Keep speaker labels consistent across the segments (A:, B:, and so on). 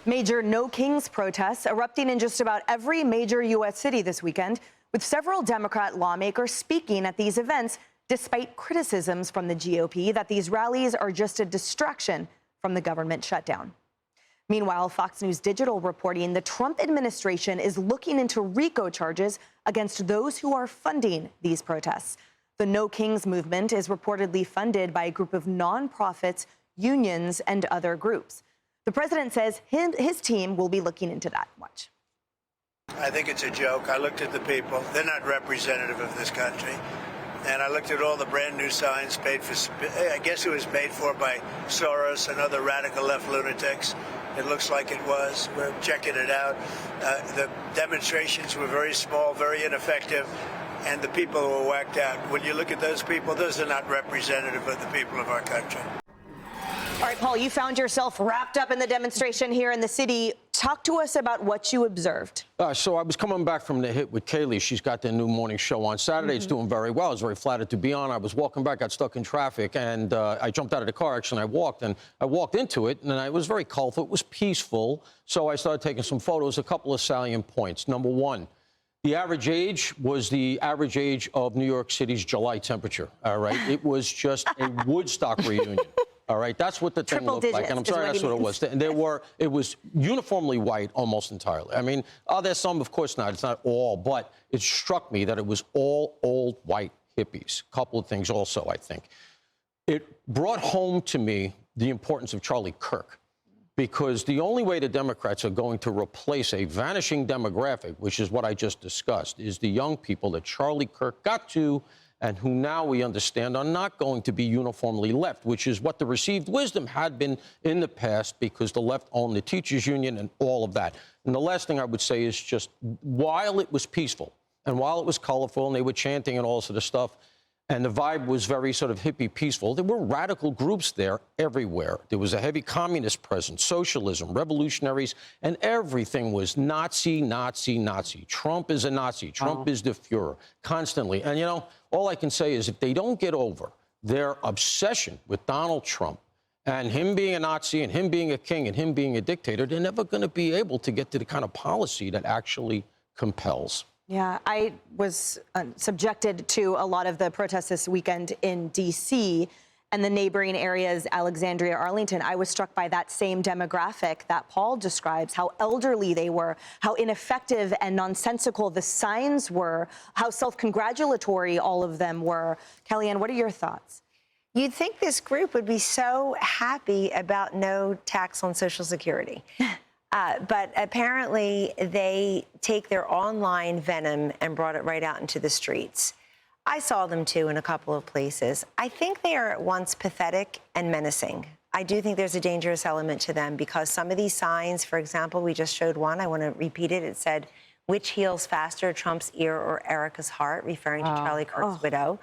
A: Major No Kings protests erupting in just about every major U.S. city this weekend, with several Democrat lawmakers speaking at these events, despite criticisms from the GOP that these rallies are just a distraction from the government shutdown. Meanwhile, Fox News Digital reporting the Trump administration is looking into RICO charges against those who are funding these protests. The No Kings movement is reportedly funded by a group of nonprofits, unions, and other groups. The president says his team will be looking into that. Watch.
B: I think it's a joke. I looked at the people. They're not representative of this country. And I looked at all the brand new signs paid for, I guess it was paid for by Soros and other radical left lunatics. It looks like it was. We're checking it out. The demonstrations were very small, very ineffective, and the people were whacked out. When you look at those people, those are not representative of the people of our country.
A: All right, Paul, you found yourself wrapped up in the demonstration here in the city. Talk to us about what you observed.
C: So I was coming back from the hit with Kaylee. She's got their new morning show on Saturday. It's doing very well. I was very flattered to be on. I was walking back, got stuck in traffic, and I jumped out of the car, actually, and I walked into it, and it was very colorful. It was peaceful. So I started taking some photos, a couple of salient points. Number one, the average age was the average age of New York City's July temperature, all right? It was just a Woodstock reunion. All right, that's what the thing looked like, and I'm sorry, that's what it was. And it was uniformly white almost entirely. I mean, there's some, of course not, it's not all, but it struck me that it was all old white hippies. A couple of things also, I think. It brought home to me the importance of Charlie Kirk, because the only way the Democrats are going to replace a vanishing demographic, which is what I just discussed, is the young people that Charlie Kirk got to, and who now we understand are not going to be uniformly left, which is what the received wisdom had been in the past, because the left owned the teachers union and all of that. And the last thing I would say is just, while it was peaceful and while it was colorful and they were chanting and all sort of stuff, and the vibe was very sort of hippie peaceful, there were radical groups there everywhere. There was a heavy communist presence, socialism, revolutionaries, and everything was Nazi, Nazi, Nazi. Trump is a Nazi. Trump is the Fuhrer, constantly. And, you know, all I can say is if they don't get over their obsession with Donald Trump and him being a Nazi and him being a king and him being a dictator, they're never going to be able to get to the kind of policy that actually compels.
A: Yeah, I was subjected to a lot of the protests this weekend in D.C. and the neighboring areas, Alexandria, Arlington. I was struck by that same demographic that Paul describes, how elderly they were, how ineffective and nonsensical the signs were, how self-congratulatory all of them were. Kellyanne, what are your thoughts?
D: You'd think this group would be so happy about no tax on Social Security. But apparently they take their online venom and brought it right out into the streets. I saw them, too, in a couple of places. I think they are at once pathetic and menacing. I do think there's a dangerous element to them because some of these signs, for example, we just showed one. I want to repeat it. It said, which heals faster, Trump's ear or Erica's heart, referring to Charlie Kirk's widow.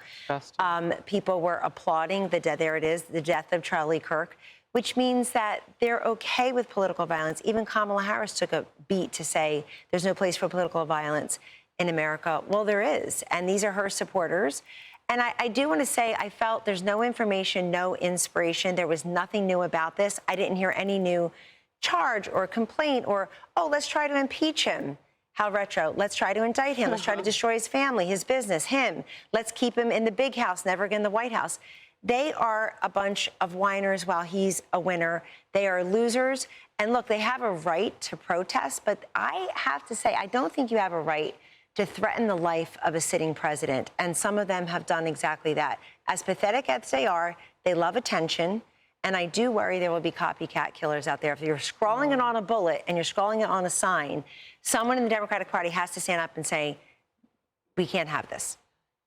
D: People were applauding the death. There it is, the death of Charlie Kirk, which means that they're okay with political violence. Even Kamala Harris took a beat to say there's no place for political violence in America. Well, there is, and these are her supporters. And I do want to say I felt there's no information, no inspiration. There was nothing new about this. I didn't hear any new charge or complaint or, oh, let's try to impeach him. How retro. Let's try to indict him. Let's try to destroy his family, his business, him. Let's keep him in the big house, never again the White House. They are a bunch of whiners while he's a winner. They are losers. And look, they have a right to protest, but I have to say, I don't think you have a right to threaten the life of a sitting president. And some of them have done exactly that. As pathetic as they are, they love attention. And I do worry there will be copycat killers out there. If you're scrawling it on a bullet and you're scrawling it on a sign, someone in the Democratic Party has to stand up and say, we can't have this.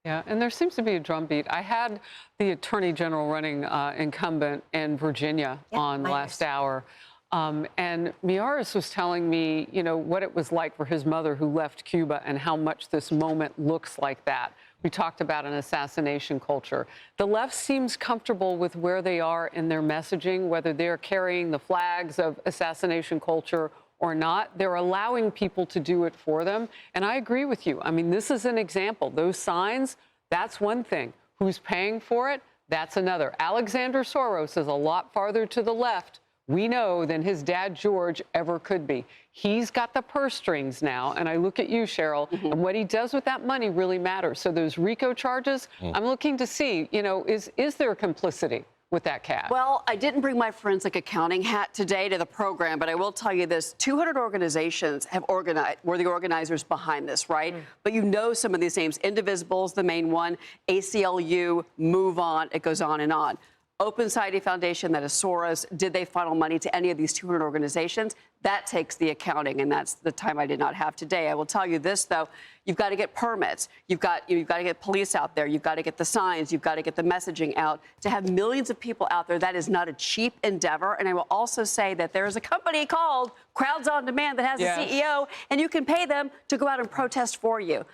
E: Yeah, and there seems to be a drumbeat. I had the Attorney General running incumbent in Virginia on last hour. And Miaris was telling me, you know, what it was like for his mother who left Cuba and how much this moment looks like that. We talked about an assassination culture. The left seems comfortable with where they are in their messaging, whether they're carrying the flags of assassination culture or not. They're allowing people to do it for them. And I agree with you. I mean, this is an example. Those signs, that's one thing. Who's paying for it? That's another. Alexander Soros is a lot farther to the left we know than his dad, George, ever could be. He's got the purse strings now, and I look at you, Cheryl, and what he does with that money really matters. So those RICO charges, I'm looking to see, is there complicity with that cash?
F: Well, I didn't bring my forensic accounting hat today to the program, but I will tell you this. 200 organizations were the organizers behind this, right? But you know some of these names. Indivisible's the main one. ACLU, Move On, it goes on and on. Open Society Foundation, that is Soros. Did they funnel money to any of these 200 organizations? That takes the accounting, and that's the time I did not have today. I will tell you this, though. You've got to get permits. You've got to get police out there. You've got to get the signs. You've got to get the messaging out. To have millions of people out there, that is not a cheap endeavor. And I will also say that there is a company called Crowds on Demand that has a CEO, and you can pay them to go out and protest for you.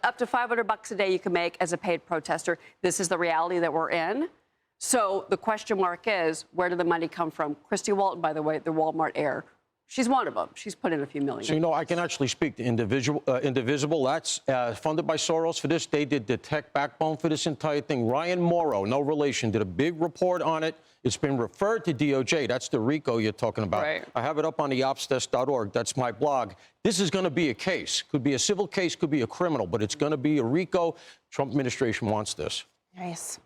F: Up to $500 a day you can make as a paid protester. This is the reality that we're in. So the question mark is, where did the money come from? Christy Walton, by the way, the Walmart heir, she's one of them. She's put in a few million.
C: So, I can actually speak to Indivisible. That's funded by Soros for this. They did the tech backbone for this entire thing. Ryan Morrow, no relation, did a big report on it. It's been referred to DOJ. That's the RICO you're talking about.
E: Right.
C: I have it up on the opsdesk.org. That's my blog. This is going to be a case. Could be a civil case, could be a criminal, but it's going to be a RICO. Trump administration wants this.
A: Nice.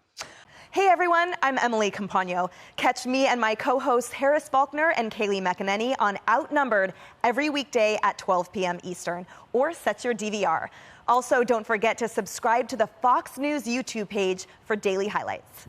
A: Hey everyone, I'm Emily Campagno. Catch me and my co-hosts Harris Faulkner and Kaylee McEnany on Outnumbered every weekday at 12 p.m. Eastern, or set your DVR. Also, don't forget to subscribe to the Fox News YouTube page for daily highlights.